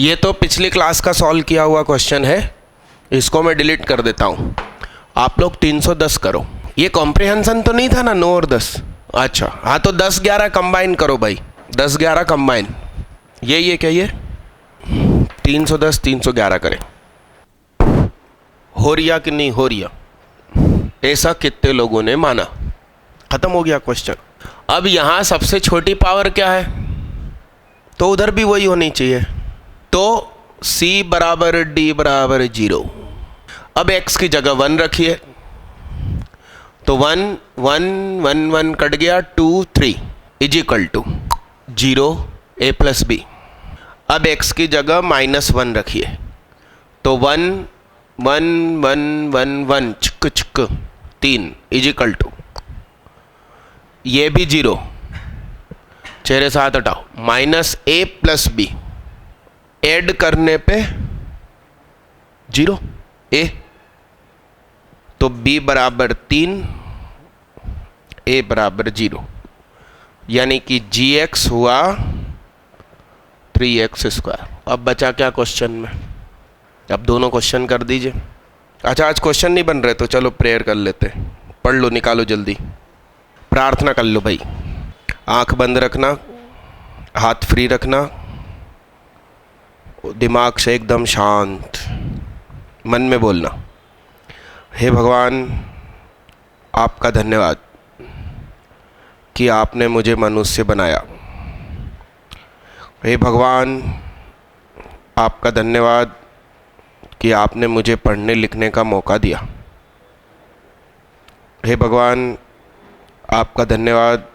ये तो पिछली क्लास का सॉल्व किया हुआ क्वेश्चन है, इसको मैं डिलीट कर देता हूँ। आप लोग 310 करो। ये कॉम्प्रिहेंशन तो नहीं था ना 9 और 10? अच्छा हाँ, तो 10-11 कंबाइन करो भाई, 10-11 कंबाइन। ये क्या ये 310 311 करें। हो रिया कि नहीं हो रिया, ऐसा कितने लोगों ने माना। खत्म हो गया क्वेश्चन। अब यहाँ सबसे छोटी पावर क्या है, तो उधर भी वही होनी चाहिए। तो c बराबर d बराबर 0। अब x की जगह 1 रखिए, तो 1 1 1 1 कट गया, 2 3 is equal to 0 a plus b। अब x की जगह -1 रखिए, तो 1 1 1 1 1 चिक चिक 3 इज इक्वल टू, ये भी 0, चेहरे साथ हटाओ, -a प्लस b। ऐड करने पे 0 a, तो b बराबर 3 a बराबर 0, यानी कि gx हुआ 3x²। अब बचा क्या क्वेश्चन में, अब दोनों क्वेश्चन कर दीजिए। अच्छा आज क्वेश्चन नहीं बन रहे तो चलो प्रेयर कर लेते, पढ़ लो, निकालो जल्दी, प्रार्थना कर लो भाई। आंख बंद रखना, हाथ फ्री रखना, दिमाग से एकदम शांत, मन में बोलना, हे भगवान आपका धन्यवाद कि आपने मुझे मनुष्य बनाया। हे भगवान आपका धन्यवाद कि आपने मुझे पढ़ने लिखने का मौका दिया। हे भगवान आपका धन्यवाद,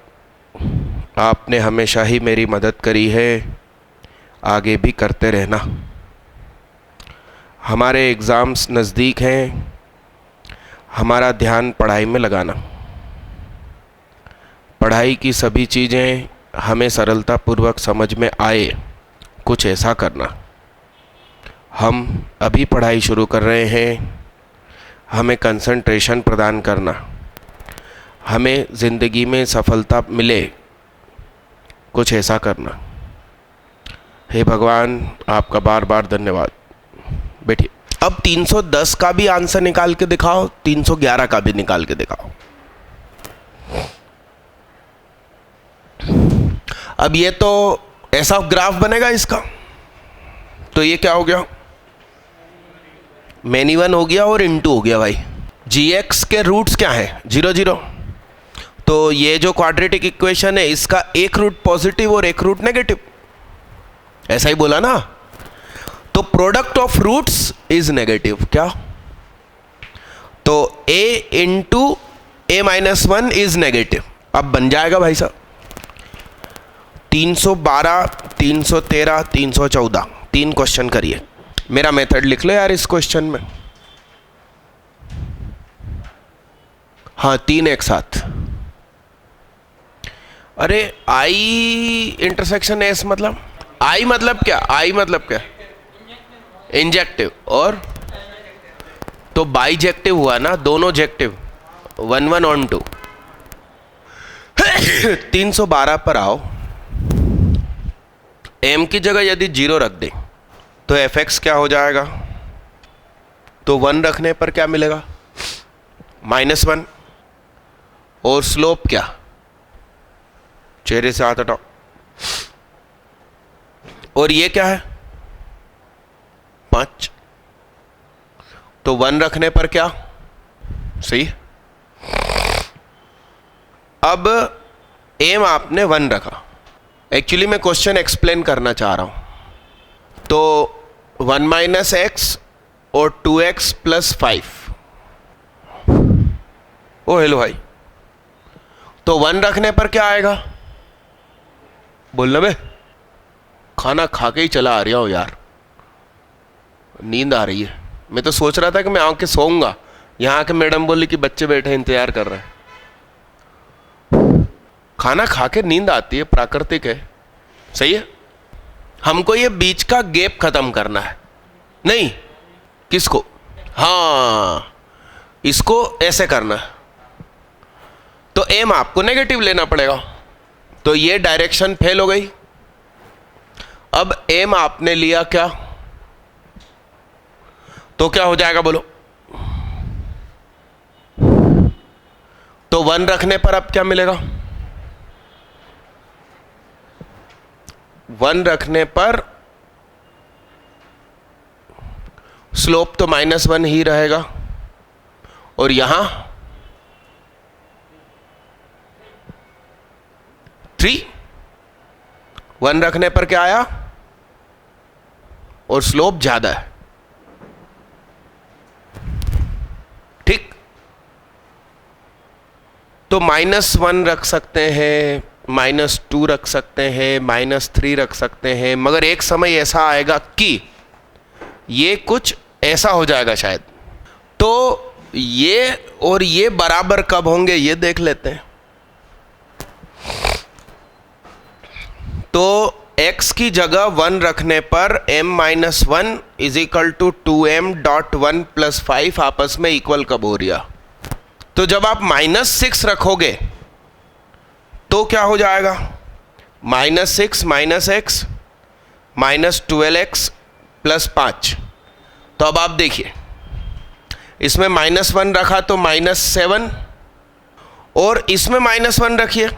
आपने हमेशा ही मेरी मदद करी है, आगे भी करते रहना। हमारे एग्ज़ाम्स नज़दीक हैं, हमारा ध्यान पढ़ाई में लगाना। पढ़ाई की सभी चीज़ें हमें सरलतापूर्वक समझ में आए, कुछ ऐसा करना। हम अभी पढ़ाई शुरू कर रहे हैं, हमें कंसंट्रेशन प्रदान करना। हमें ज़िंदगी में सफलता मिले, कुछ ऐसा करना। हे भगवान आपका बार बार धन्यवाद। बैठिए। अब 310 का भी आंसर निकाल के दिखाओ, 311 का भी निकाल के दिखाओ। अब ये तो ऐसा ग्राफ बनेगा इसका, तो ये क्या हो गया, मैनी 1 हो गया और इनटू हो गया भाई। gx के रूट्स क्या है, 0 0, तो ये जो क्वाड्रेटिक इक्वेशन है इसका एक रूट पॉजिटिव और एक रूट नेगेटिव, ऐसा ही बोला ना। तो product of roots is negative, क्या, तो a into a-1 is negative. अब बन जाएगा भाई साहब 312 313 314, 3 क्वेश्चन करिए। मेरा मेथड लिख लो यार इस क्वेश्चन में, हाँ 3 एक साथ। अरे I इंटरसेक्शन S मतलब, I मतलब क्या, I मतलब क्या, इंजेक्टिव, और तो बाइजेक्टिव हुआ ना, दोनों जेक्टिव, 1 1 on 2। 312 पर आओ, m की जगह यदि 0 रख दें तो fx क्या हो जाएगा, तो 1 रखने पर क्या मिलेगा, -1, और स्लोप क्या, चेहरे से हाथ हटाओ, और ये क्या है 5, तो 1 रखने पर क्या, सही। अब एम आपने 1 रखा, एक्चुअली मैं क्वेश्चन एक्सप्लेन करना चाह रहा हूं। तो 1 - x और 2x + 5, ओ हेलो भाई, तो 1 रखने पर क्या आएगा, बोलना बे, खाना खा के ही चला आ रहा हूं यार, नींद आ रही है। मैं तो सोच रहा था कि मैं आके सोऊंगा, यहाँ आके मैडम बोली कि बच्चे बैठे इंतजार कर रहे हैं। खाना खा के नींद आती है, प्राकृतिक है, सही है। हमको ये बीच का गैप खत्म करना है, नहीं किसको, हाँ इसको ऐसे करना है, तो एम आपको नेगेटिव लेना पड़ेगा, तो ये डायरेक्शन फेल हो गई। अब m आपने लिया क्या, तो क्या हो जाएगा बोलो, तो 1 रखने पर अब क्या मिलेगा, 1 रखने पर स्लोप तो -1 ही रहेगा, और यहां 3, 1 रखने पर क्या आया, और स्लोप ज्यादा है, ठीक। तो -1 रख सकते हैं, -2 रख सकते हैं, -3 रख सकते हैं, मगर एक समय ऐसा आएगा कि ये कुछ ऐसा हो जाएगा शायद। तो ये और ये बराबर कब होंगे ये देख लेते हैं। तो x की जगह 1 रखने पर m-1 is equal to 2m.1 + 5 आपस में इक्वल कब हो रहा, तो जब आप -6 रखोगे तो क्या हो जाएगा, -6 - x -12x + 5। तो अब आप देखिए, इसमें -1 रखा तो -7, और इसमें -1 रखिए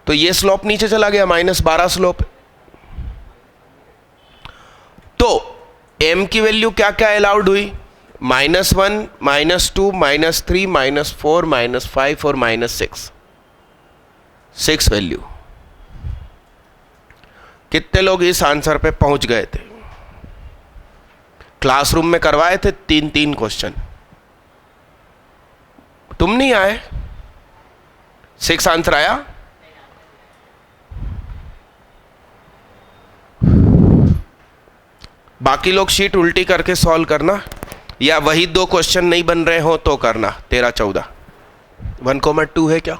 तो ये स्लोप नीचे चला गया, -12 स्लोप। तो m की वैल्यू क्या क्या अलाउड हुई, -1 -2 -3 -4 -5 और -6, 6 वैल्यू। कितने लोग इस आंसर पे पहुंच गए थे, क्लासरूम में करवाए थे 3-3 क्वेश्चन, तुम नहीं आए, 6 आंसर आया। बाकी लोग शीट उल्टी करके सॉल्व करना, या वही 2 क्वेश्चन नहीं बन रहे हो तो करना, 13-14। 1,2 है क्या,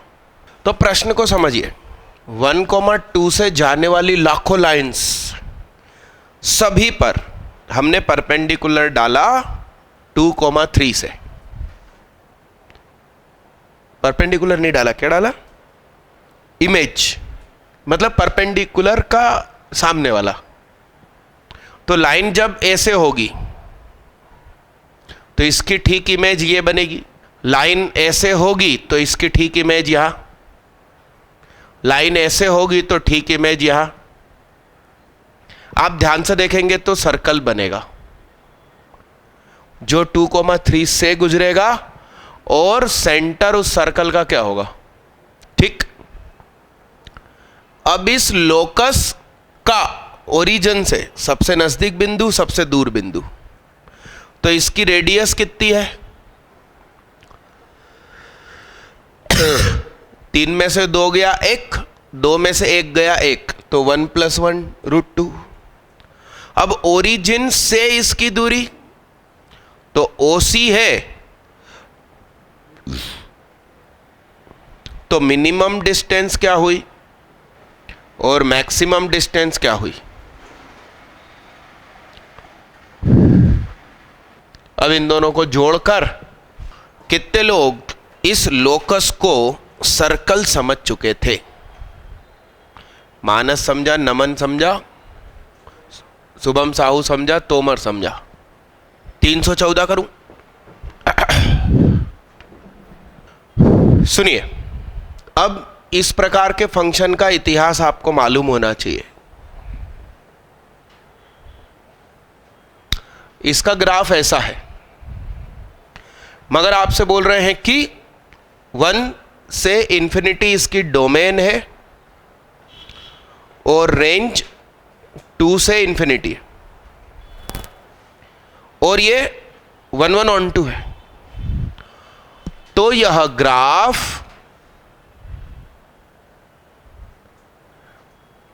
तो प्रश्न को समझिए, 1,2 से जाने वाली लाखों लाइंस, सभी पर हमने परपेंडिकुलर डाला 2,3 से। परपेंडिकुलर नहीं डाला, क्या डाला, इमेज, मतलब परपेंडिकुलर का सामने वाला। तो लाइन जब ऐसे होगी तो इसकी ठीक इमेज ये बनेगी, लाइन ऐसे होगी तो इसकी ठीक इमेज यहां, लाइन ऐसे होगी तो ठीक इमेज यहां। आप ध्यान से देखेंगे तो सर्कल बनेगा जो 2,3 से गुजरेगा, और सेंटर उस सर्कल का क्या होगा, ठीक। अब इस लोकस का ओरिजिन से सबसे नजदीक बिंदु, सबसे दूर बिंदु, तो इसकी रेडियस कितनी है, 3 में से 2 गया 1, 2 में से 1 गया 1, तो 1 + 1 √2। अब ओरिजिन से इसकी दूरी तो OC है, तो मिनिमम डिस्टेंस क्या हुई और मैक्सिमम डिस्टेंस क्या हुई। अब इन दोनों को जोड़कर कितने लोग इस लोकस को सर्कल समझ चुके थे, मानस समझा, नमन समझा, शुभम साहू समझा, तोमर समझा। 314 करूं, सुनिए, अब इस प्रकार के फंक्शन का इतिहास आपको मालूम होना चाहिए। इसका ग्राफ ऐसा है, मगर आपसे बोल रहे हैं कि 1 से इंफिनिटी इसकी डोमेन है और रेंज 2 से इंफिनिटी है, और ये 1 1 on 2 है। तो यह ग्राफ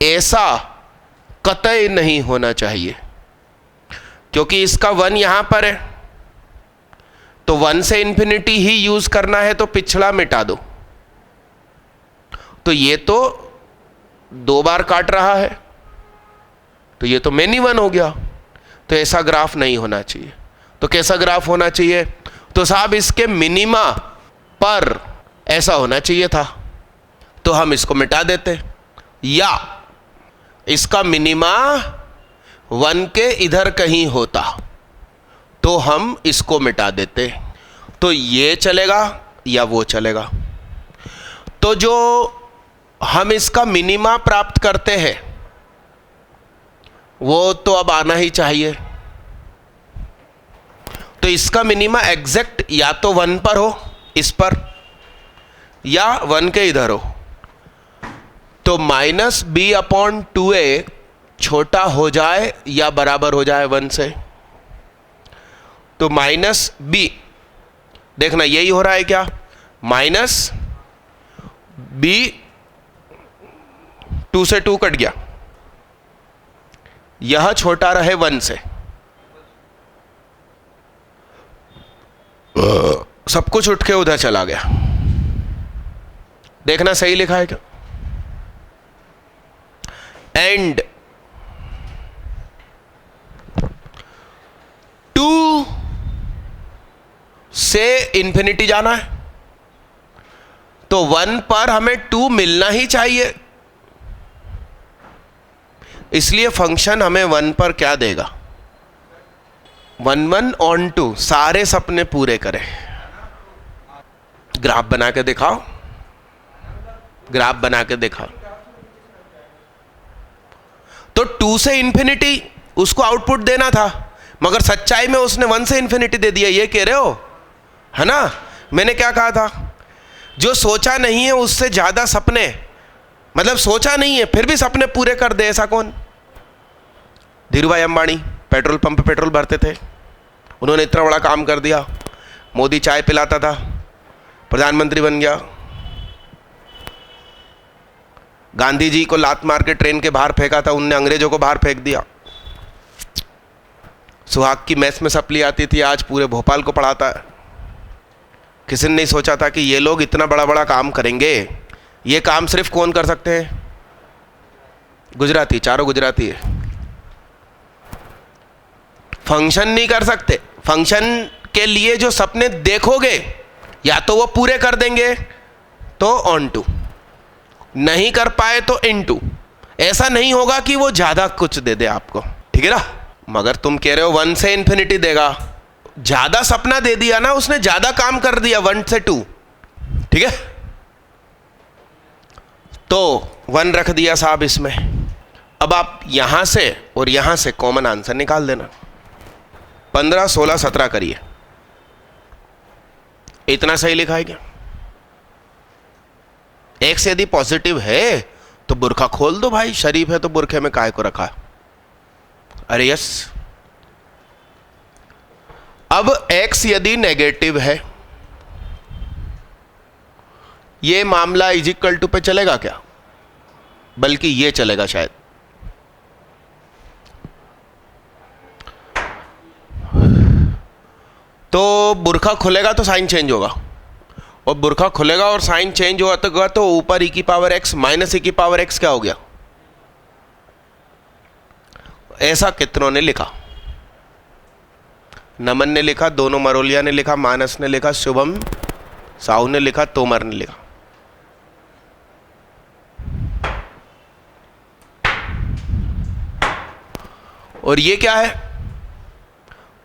ऐसा कतई नहीं होना चाहिए, क्योंकि इसका 1 यहां पर है, तो 1 से इंफिनिटी ही यूज करना है, तो पिछला मिटा दो, तो ये तो 2 बार काट रहा है, तो ये तो मेनी 1 हो गया। तो ऐसा ग्राफ नहीं होना चाहिए। तो कैसा ग्राफ होना चाहिए, तो साहब इसके मिनिमा पर ऐसा होना चाहिए था, तो हम इसको मिटा देते, या इसका मिनिमा 1 के इधर कहीं होता तो हम इसको मिटा देते, तो ये चलेगा या वो चलेगा। तो जो हम इसका मिनिमा प्राप्त करते हैं वो तो अब आना ही चाहिए। तो इसका मिनिमा एग्जैक्ट या तो 1 पर हो, इस पर, या 1 के इधर हो। तो -b/2a छोटा हो जाए या बराबर हो जाए 1 से। तो -b, देखना यही हो रहा है क्या, -b 2 से 2 कट गया, यह छोटा रहे 1 से, सब कुछ उठ के उधर चला गया। देखना सही लिखा है क्या। एंड 2 से इंफिनिटी जाना है, तो 1 पर हमें 2 मिलना ही चाहिए, इसलिए फंक्शन हमें 1 पर क्या देगा, 1/2 सारे सपने पूरे करें। ग्राफ बना के दिखाओ, ग्राफ बना के दिखाओ। तो 2 से इंफिनिटी उसको आउटपुट देना था, मगर सच्चाई में उसने 1 से इंफिनिटी दे दिया, ये कह रहे हो है ना। मैंने क्या कहा था, जो सोचा नहीं है उससे ज्यादा सपने, मतलब सोचा नहीं है फिर भी सपने पूरे कर दे, ऐसा कौन। धीरूभाई अंबानी पेट्रोल पंप पे पेट्रोल भरते थे, उन्होंने इतना बड़ा काम कर दिया, मोदी चाय पिलाता था, प्रधानमंत्री बन गया। गांधी जी को लात मार के ट्रेन के बाहर फेंका था, उनने अंग्रेजों को बाहर फेंक दिया। सुहाग की मैस में सप्ली आती थी, आज पूरे भोपाल को पढ़ाता है। किसी ने नहीं सोचा था कि ये लोग इतना बड़ा बड़ा काम करेंगे। ये काम सिर्फ कौन कर सकते हैं, गुजराती, चारों गुजराती है। फंक्शन नहीं कर सकते, फंक्शन के लिए जो सपने देखोगे या तो वो पूरे कर देंगे तो ऑन टू, नहीं कर पाए तो इन टू। ऐसा नहीं होगा कि वो ज्यादा कुछ दे दे आपको, ठीक है ना। मगर तुम कह रहे हो 1 से इंफिनिटी देगा, ज्यादा सपना दे दिया ना उसने, ज्यादा काम कर दिया 1 से 2, ठीक है। तो 1 रख दिया साहब इसमें। अब आप यहां से और यहां से कॉमन आंसर निकाल देना, 15, 16, 17 करिए। इतना सही लिखा है क्या। x यदि पॉजिटिव है तो बुरखा खोल दो भाई, शरीफ है तो बुरखे में काहे को रखा। अरे यस। अब x यदि नेगेटिव है, ये मामला इजिकल टू पे चलेगा क्या, बल्कि ये चलेगा शायद। तो बुरखा खुलेगा तो साइन चेंज होगा, और बुरखा खुलेगा और साइन चेंज होगा तो ऊपर e की पावर x माइनस e की पावर x क्या हो गया। ऐसा कितनों ने लिखा, नमन ने लिखा, दोनों मरोलिया ने लिखा, मानस ने लिखा, शुभम साहू ने लिखा, तोमर ने लिखा। और ये क्या है,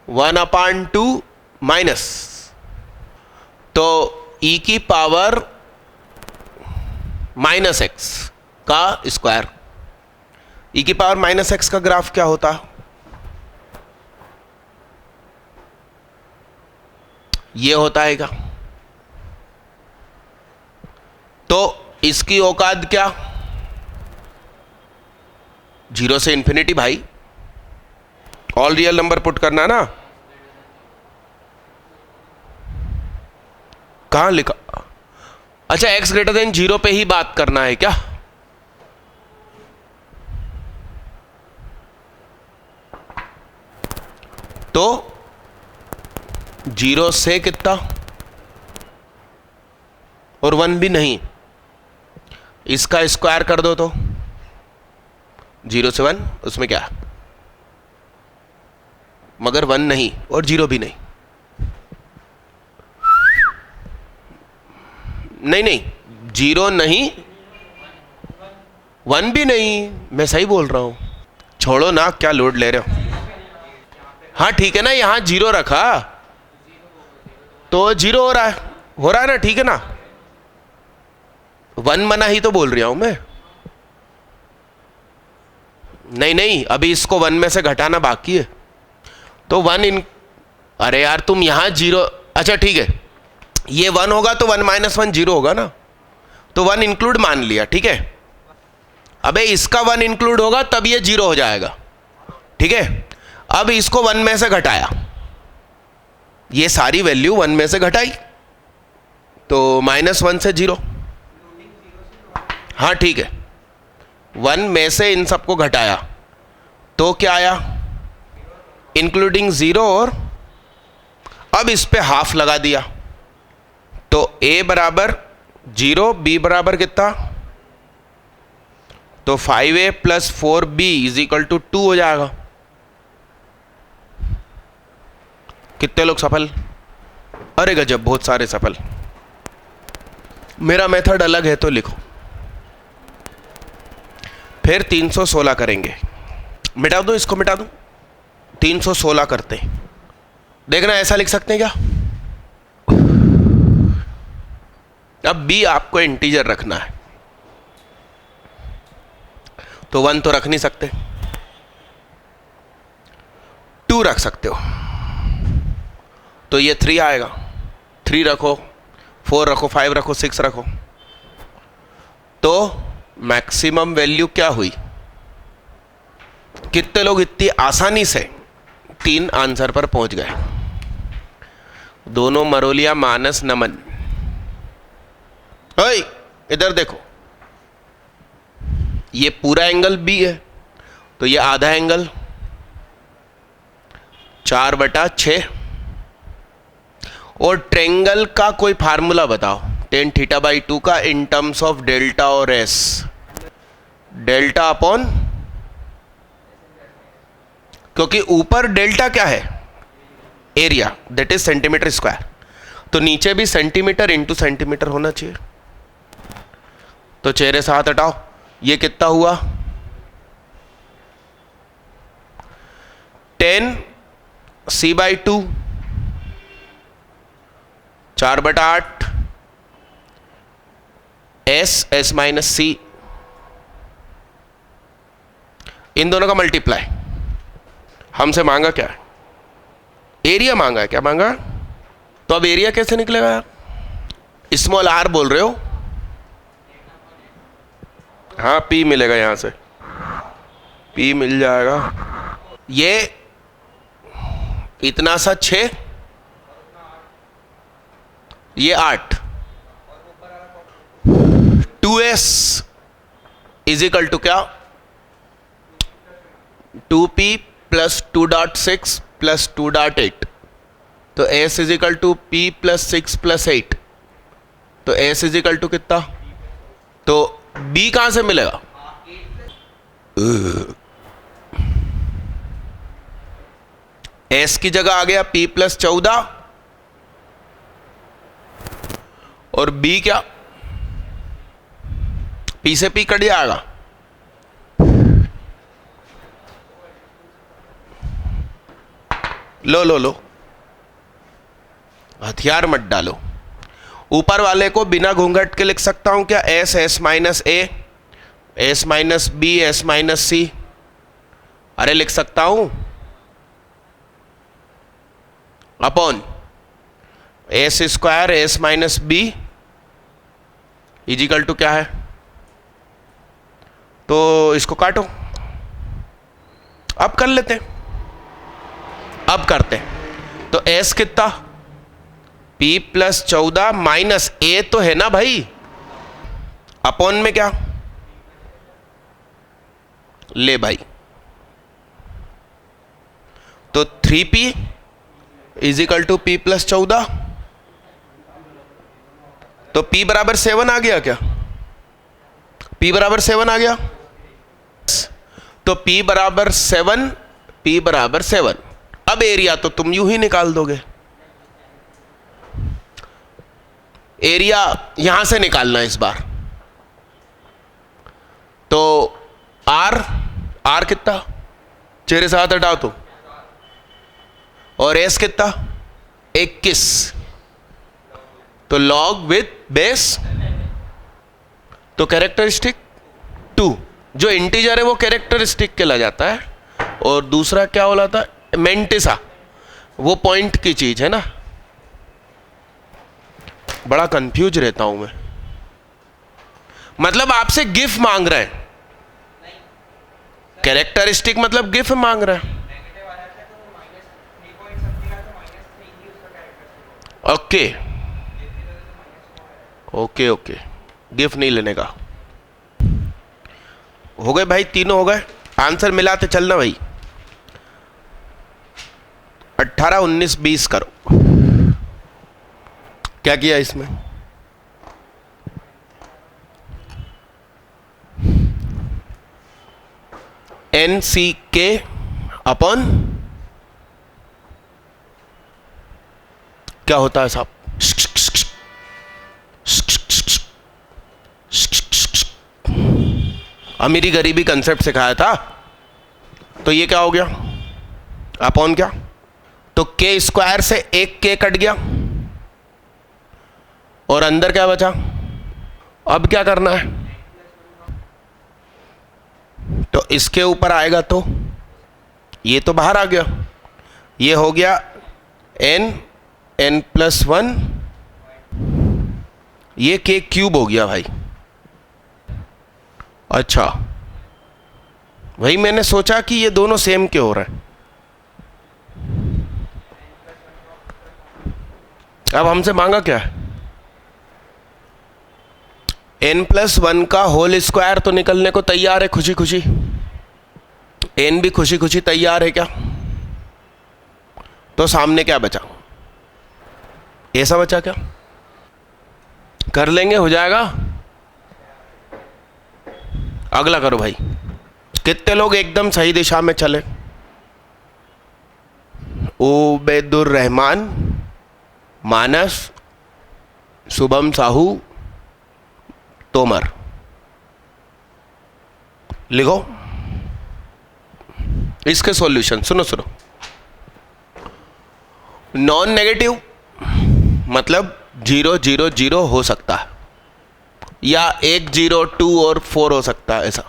1/2 माइनस, तो e की पावर -x का स्क्वायर। e की पावर -x का ग्राफ क्या होता, ये होता है क्या। तो इसकी औकात क्या, 0 से इंफिनिटी भाई, ऑल रियल नंबर पुट करना ना। कहां लिखा, अच्छा x ग्रेटर देन 0 पे ही बात करना है क्या। तो 0 से कितना, और 1 भी नहीं, इसका स्क्वायर कर दो तो 0 से 1, उसमें क्या, मगर 1 नहीं और 0 भी नहीं। नहीं 0 नहीं, 1 भी नहीं, मैं सही बोल रहा हूं। छोड़ो ना, क्या लोड ले रहे हो। हाँ ठीक है ना, यहां 0 रखा तो 0 हो रहा है ना, ठीक है ना। 1 मना ही तो बोल रहा हूं मैं। नहीं नहीं, अभी इसको 1 में से घटाना बाकी है, तो 1 इन, अरे यार तुम यहां 0, अच्छा ठीक है, ये 1 होगा तो 1 - 1 0 होगा ना, तो 1 इंक्लूड मान लिया, ठीक है। अबे इसका 1 इंक्लूड होगा तब ये 0 हो जाएगा, ठीक है। अब इसको 1 में से घटाया, ये सारी वैल्यू 1 में से घटाई, तो -1 से 0, हाँ ठीक है। 1 में से इन सबको घटाया तो क्या आया, इंक्लूडिंग 0, और अब इस पे हाफ लगा दिया, तो a बराबर 0, b बराबर कितना, तो 5a + 4b = 2 हो जाएगा। कितने लोग सफल? अरे गजब, बहुत सारे सफल। मेरा मेथड अलग है तो लिखो। फिर 316 करेंगे, मिटा दो इसको, मिटा दो, 316 करते हैं। देखना ऐसा लिख सकते हैं क्या। अब b आपको इंटीजर रखना है, तो 1 तो रख नहीं सकते, 2 रख सकते हो, तो ये 3 आएगा। 3 रखो, 4 रखो, 5 रखो, 6 रखो, तो मैक्सिमम वैल्यू क्या हुई। कितने लोग इतनी आसानी से 3 आंसर पर पहुंच गए। दोनों मरोलिया मानस नमन। ओए इधर देखो, ये पूरा एंगल b है, तो ये आधा एंगल 4/6, और ट्रेंगल का कोई फार्मूला बताओ, tan θ/2 का इन टर्म्स ऑफ डेल्टा और s, डेल्टा अपॉन, क्योंकि ऊपर डेल्टा क्या है, area, that is centimetre square, तो नीचे भी सेंटीमीटर इंटू सेंटीमीटर होना चाहिए। तो चेहरे से हाथ हटाओ, ये कितना हुआ, 10c/2, 4/8, s - c, इन दोनों का मल्टीप्लाई। हमसे मांगा क्या है, एरिया मांगा है, क्या मांगा, तो अब एरिया कैसे निकलेगा, स्मॉल r बोल रहे हो, हाँ p मिलेगा, यहां से p मिल जाएगा। ये इतना सा 6, ये 8, 2s = क्या, 2p + 2.6 + 2.8, तो s = p + 6 + 8, तो s = कितना, तो b कहां से मिलेगा, s की जगह आ गया p + 14, और b क्या, p से p कट जाएगा, लो लो लो, हथियार मत डालो। ऊपर वाले को बिना घूंघट के लिख सकता हूं क्या, s - a, s - b, s - c, अरे लिख सकता हूं, अपॉन s² s - b = क्या है, तो इसको काटो। अब कर लेते हैं, अब करते हैं, तो s कितना, p + 14 - a तो है ना भाई, अपॉन में क्या, ले भाई, तो 3p = p + 14, तो p बराबर 7 आ गया क्या, p बराबर 7 आ गया, तो p बराबर 7, p बराबर 7। अब एरिया तो तुम यूं ही निकाल दोगे, एरिया यहां से निकालना इस बार, तो आर कितना, चेहरे से हाथ हटाओ तो, और एस कितना 21, तो लॉग विथ बेस, तो कैरेक्टरिस्टिक 2, जो इंटीजर है वो कैरेक्टरिस्टिक के ला जाता है, और दूसरा क्या बोला था, मेंटिसा, वो पॉइंट की चीज है ना। बड़ा कंफ्यूज रहता हूं मैं, मतलब आपसे गिफ मांग रहे हैं, कैरेक्टरिस्टिक मतलब गिफ मांग रहे हैं। ओके ओके ओके, गिफ्ट नहीं लेने का। हो गए भाई, तीनों हो गए, आंसर मिलाते चलना भाई। 18, 19, 20 करो। क्या किया इसमें, NCK अपॉन क्या होता है साहब, अमीरी गरीबी कंसेप्ट सिखाया था, तो ये क्या हो गया, अपॉन क्या, तो के स्क्वायर से एक के कट गया, और अंदर क्या बचा। अब क्या करना है, तो इसके ऊपर आएगा तो ये तो बाहर आ गया, ये हो गया n+1, ये के क्यूब हो गया भाई। अच्छा भाई, मैंने सोचा कि ये दोनों सेम क्यों हो रहे हैं। अब हमसे मांगा क्या है, n+1 का होल स्क्वायर तो निकलने को तैयार है खुशी खुशी, n भी खुशी खुशी तैयार है क्या, तो सामने क्या बचा, ऐसा बचा क्या, कर लेंगे, हो जाएगा। अगला करो भाई, कितने लोग एकदम सही दिशा में चले, उबैदुर रहमान, मानस, शुभम साहू, तोमर, लिखो इसके सॉल्यूशन। सुनो सुनो, नॉन नेगेटिव मतलब 0 0 0 हो सकता है, या 1 0 2 और 4 हो सकता है ऐसा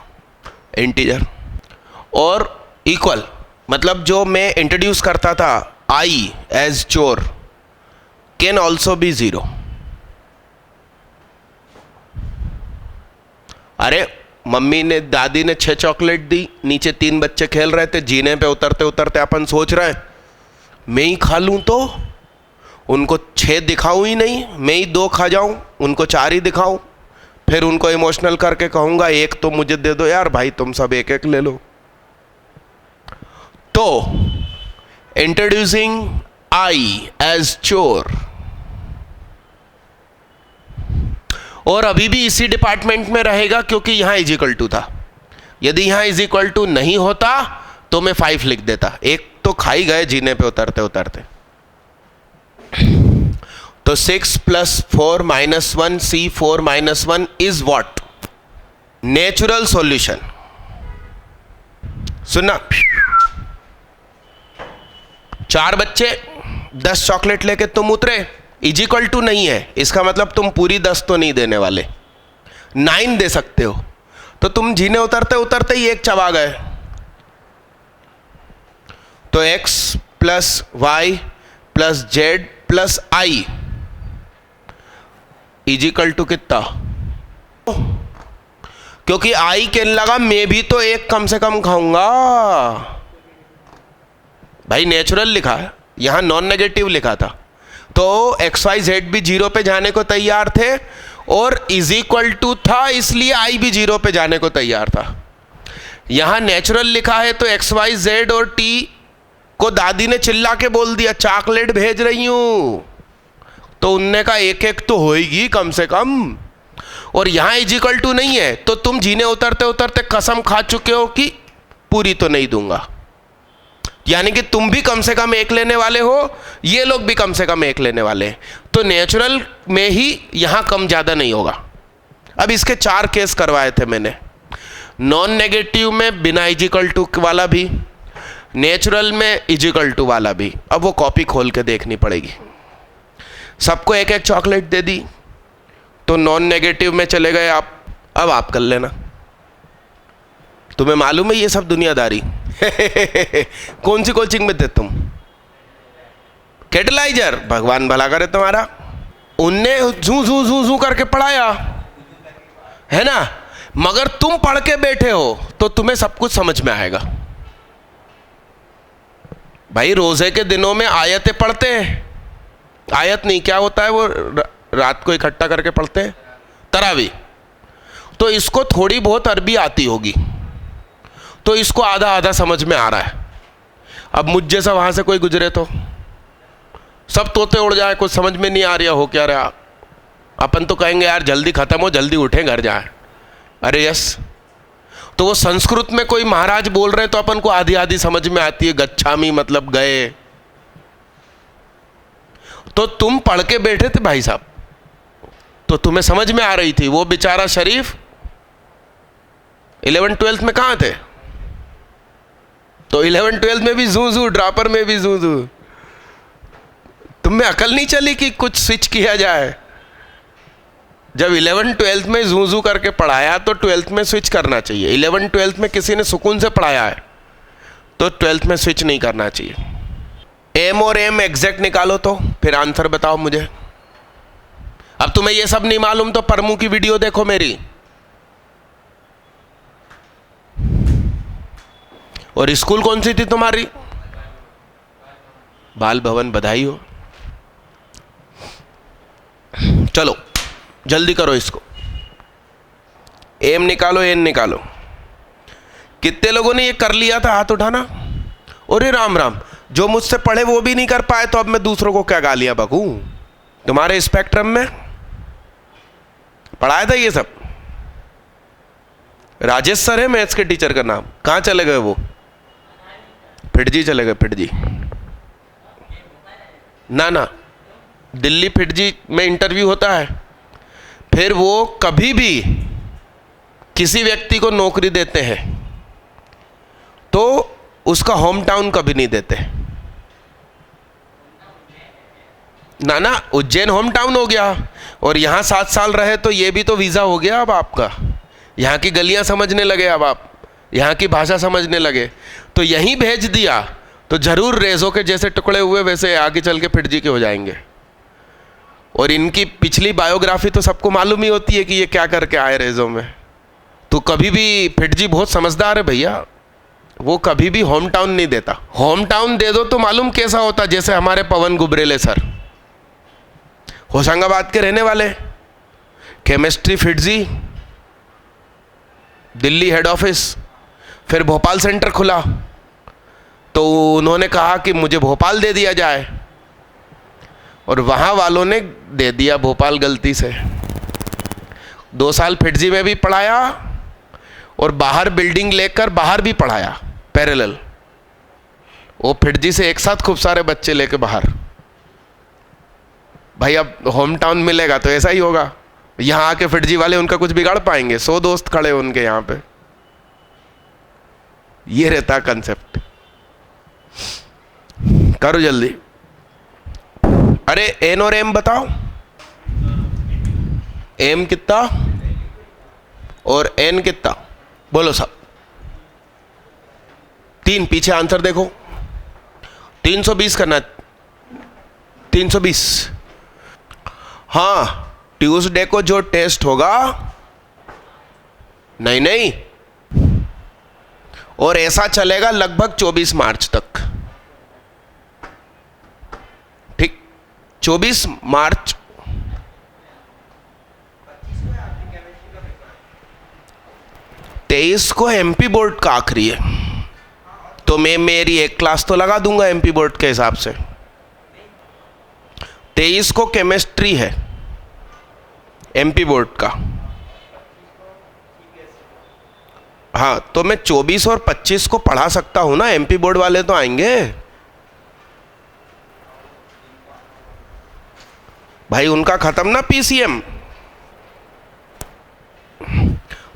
इंटीजर, और इक्वल मतलब जो मैं इंट्रोड्यूस करता था आई एज चोर कैन ऑल्सो बी 0। अरे मम्मी ने, दादी ने 6 चॉकलेट दी, नीचे 3 बच्चे खेल रहे थे, जीने पे उतरते उतरते अपन सोच रहे हैं मैं ही खा लूं, तो उनको 6 दिखाऊं ही नहीं, मैं ही 2 खा जाऊं, उनको 4 ही दिखाऊं, फिर उनको इमोशनल करके कहूंगा 1 तो मुझे दे दो यार भाई, तुम सब 1 ले लो। तो इंट्रोड्यूसिंग आई एज चोर, और अभी भी इसी डिपार्टमेंट में रहेगा क्योंकि यहां इजिकल टू था। यदि यहां इजिकल टू नहीं होता तो मैं 5 लिख देता, 1 तो खा ही गए जीने पे उतरते उतरते। तो 6 + 4 - 1 C4 - 1 is what, natural solution. सुनना, 4 बच्चे 10 चॉकलेट लेके तुम उतरे, इजिकल टू नहीं है, इसका मतलब तुम पूरी 10 तो नहीं देने वाले, 9 दे सकते हो, तो तुम जीने उतरते उतरते ही 1 चबा गए। तो x + y + z + i is equal to कितना, क्योंकि आई के लगा मैं भी तो 1 कम से कम खाऊंगा भाई, नेचुरल लिखा है, यहां नॉन नेगेटिव लिखा था, तो एक्स वाई जेड भी 0 पे जाने को तैयार थे, और इजिकल टू था इसलिए आई भी 0 पे जाने को तैयार था। यहां नेचुरल लिखा है तो एक्स वाई जेड और टी को दादी ने चिल्ला के बोल दिया चॉकलेट भेज रही हूं, तो उनने का 1 तो होएगी कम से कम, और यहां इजिकल टू नहीं है, तो तुम जीने उतरते उतरते कसम खा चुके हो कि पूरी तो नहीं दूंगा, यानी कि तुम भी कम से कम 1 लेने वाले हो, ये लोग भी कम से कम 1 लेने वाले हैं, तो नेचुरल में ही यहां कम ज्यादा नहीं होगा। अब इसके 4 केस करवाए थे मैंने, नॉन नेगेटिव में बिना इजिकल टू वाला भी, नेचुरल में इजिकल टू वाला भी। अब वो कॉपी खोल के देखनी पड़ेगी। सबको एक एक चॉकलेट दे दी तो नॉन नेगेटिव में चले गए आप। अब आप कर लेना। तुम्हें मालूम है ये सब दुनियादारी? कौन सी कोचिंग में थे तुम? कैटलाइजर, भगवान भला करे तुम्हारा। उनने जू जू जू जू करके पढ़ाया है ना, मगर तुम पढ़ के बैठे हो तो तुम्हें सब कुछ समझ में आएगा। भाई रोजे के दिनों में आयतें पढ़ते हैं, आयत नहीं, क्या होता है वो रात को इकट्ठा करके पढ़ते हैं, तरावी। तो इसको थोड़ी बहुत अरबी आती होगी तो इसको आधा आधा समझ में आ रहा है। अब मुझ जैसा वहां से कोई गुजरे तो सब तोते उड़ जाए, कुछ समझ में नहीं आ रहा हो क्या रहा। अपन तो कहेंगे यार जल्दी खत्म हो, जल्दी उठें घर जाए। अरे यस, तो वो संस्कृत में कोई महाराज बोल रहे हैं तो अपन को आधी आधी समझ में आती है, गच्छामी मतलब गए। तो तुम पढ़ के बैठे थे भाई साहब तो तुम्हें समझ में आ रही थी। वो बेचारा शरीफ 11th-12th में कहां थे? तो 11th-12th में भी जू जू, ड्रॉपर में भी जू जू। तुम्हें अकल नहीं चली कि कुछ स्विच किया जाए? जब 11th-12th में जू जू करके पढ़ाया तो 12th में स्विच करना चाहिए। 11th-12th में किसी ने सुकून से पढ़ाया है तो 12th में स्विच नहीं करना चाहिए। एम और एम एग्जैक्ट निकालो तो फिर आंसर बताओ मुझे। अब तुम्हें ये सब नहीं मालूम तो परमू की वीडियो देखो मेरी। और स्कूल कौन सी थी तुम्हारी? बाल भवन, बधाई हो। चलो जल्दी करो इसको। एम निकालो, एन निकालो। कितने लोगों ने ये कर लिया था? हाथ उठाना। अरे राम राम, जो मुझसे पढ़े वो भी नहीं कर पाए तो अब मैं दूसरों को क्या गालियां बकूं? तुम्हारे स्पेक्ट्रम में पढ़ाया था ये सब। राजेश सर है मैथ्स के टीचर का नाम, कहां चले गए वो? फिटजी चले गए, फिटजी। ना ना, दिल्ली फिटजी में इंटरव्यू होता है, फिर वो कभी भी किसी व्यक्ति को नौकरी देते हैं तो उसका होम टाउन कभी नहीं देते। ना ना, उज्जैन होम टाउन हो गया और यहाँ 7 साल रहे तो ये भी तो वीज़ा हो गया अब आपका। यहाँ की गलियाँ समझने लगे, अब आप यहाँ की भाषा समझने लगे तो यहीं भेज दिया तो जरूर रेजो के जैसे टुकड़े हुए वैसे आगे चल के फिटजी के हो जाएंगे। और इनकी पिछली बायोग्राफी तो सबको मालूम ही होती है कि ये क्या करके आए रेजो में। तो कभी भी फिटजी बहुत समझदार है भैया, वो कभी भी होम टाउन नहीं देता। होम टाउन दे दो तो मालूम कैसा होता, जैसे हमारे पवन गुबरेले सर होशंगाबाद के रहने वाले, chemistry FIITJEE, Delhi head office, फिर भोपाल सेंटर खुला तो उन्होंने कहा कि मुझे भोपाल दे दिया जाए और वहाँ वालों ने दे दिया भोपाल गलती से। 2 साल फिटजी में भी पढ़ाया और बाहर बिल्डिंग लेकर बाहर भी पढ़ाया पैरेलल। वो फिटजी से एक साथ खूब सारे बच्चे लेके बाहर। भाई अब होम टाउन मिलेगा तो ऐसा ही होगा। यहाँ आके फिटजी वाले उनका कुछ बिगाड़ पाएंगे? 100 दोस्त खड़े उनके यहाँ पे। ये रहता कंसेप्ट। करो जल्दी। अरे एन और एम बताओ। एम कितना और एन कितना? बोलो सब। 3 पीछे आंसर देखो। 320 करना। 320। हाँ, ट्यूसडे को जो टेस्ट होगा, नहीं नहीं, और ऐसा चलेगा लगभग 24 मार्च तक। ठीक, 24 मार्च। तेईस को एमपी बोर्ड का आखिरी है तो मैं मेरी एक क्लास तो लगा दूंगा एमपी बोर्ड के हिसाब से। 23 को केमिस्ट्री है एमपी बोर्ड का। हाँ, तो मैं 24 और 25 को पढ़ा सकता हूं ना, एमपी बोर्ड वाले तो आएंगे भाई, उनका खत्म ना पीसीएम।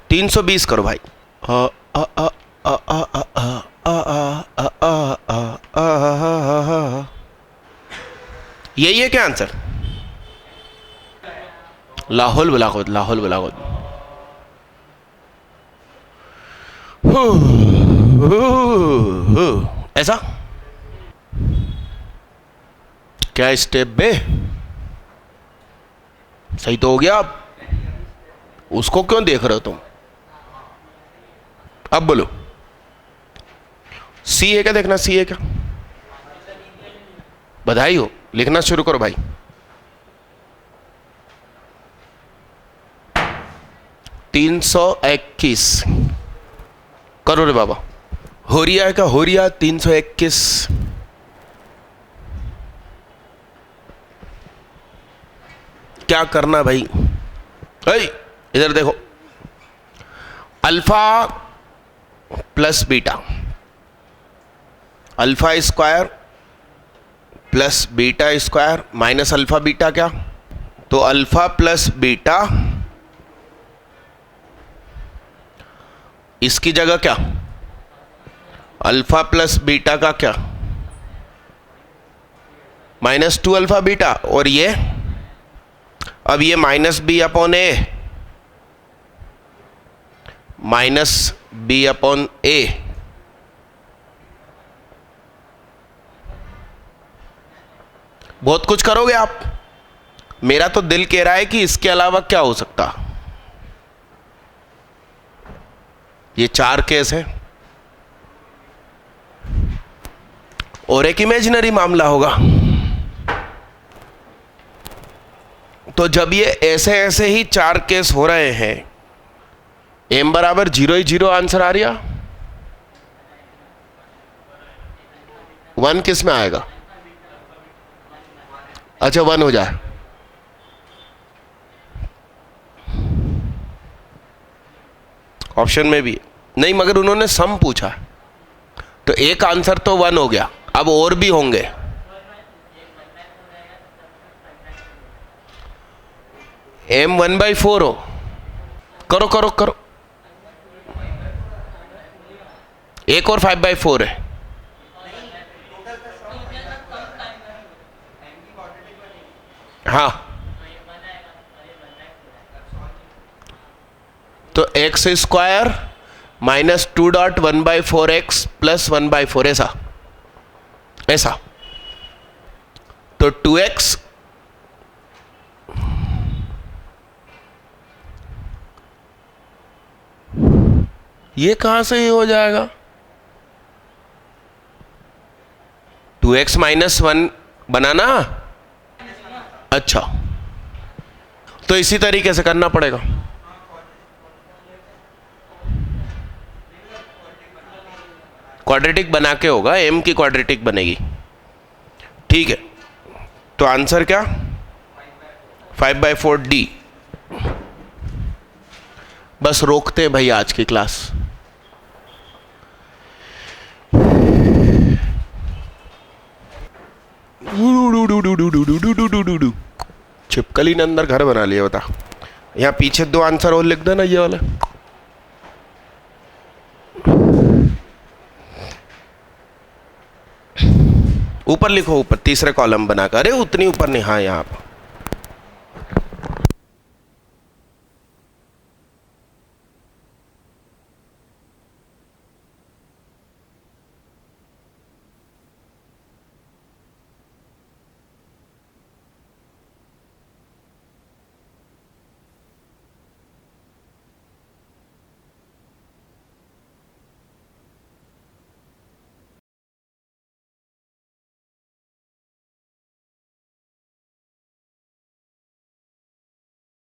320 करो भाई। यही है क्या आंसर? लाहौल बलागत, लाहौल बलागत। ऐसा क्या स्टेप बे? सही तो हो गया। अब उसको क्यों देख रहे हो तुम? अब बोलो, सी है क्या? देखना सी है क्या? बधाई हो, लिखना शुरू करो भाई। तीन 321 करो रे बाबा। हो रिया है क्या? हो रिया 321। क्या करना भाई? इधर देखो, alpha plus beta, alpha square plus beta square minus alpha beta, क्या? तो अल्फा प्लस बीटा, इसकी जगह क्या? अल्फा प्लस बीटा का क्या? -2 अल्फा बीटा। और ये अब ये -b/a, -b/a। बहुत कुछ करोगे आप। मेरा तो दिल कह रहा है कि इसके अलावा क्या हो सकता। ये 4 केस है और एक इमेजिनरी मामला होगा। तो जब ये ऐसे ऐसे ही 4 केस हो रहे हैं, m बराबर 0 ही 0 आंसर आ रहा। 1 किस में आएगा? अच्छा 1 हो जाए। ऑप्शन में भी नहीं, मगर उन्होंने सम पूछा तो एक आंसर तो 1 हो गया। अब और भी होंगे। m 1/4 हो। करो करो करो। एक और 5/4 है। हाँ, तो x स्क्वायर -2.1/4x प्लस 1/4, ऐसा ऐसा। तो 2x ये कहां से ही हो जाएगा? 2x -1 बनाना। अच्छा, तो इसी तरीके से करना पड़ेगा। क्वाड्रेटिक बना के होगा, m की क्वाड्रेटिक बनेगी। ठीक है, तो आंसर क्या? 5/4D। बस रोकते हैं भाई आज की क्लास। छिपकली ने अंदर घर बना लिया। बता, यहाँ पीछे 2 आंसर और लिख देना, ये वाला। ऊपर लिखो, ऊपर तीसरे कॉलम बनाकर। अरे उतनी ऊपर नहीं, हाँ यहाँ पर।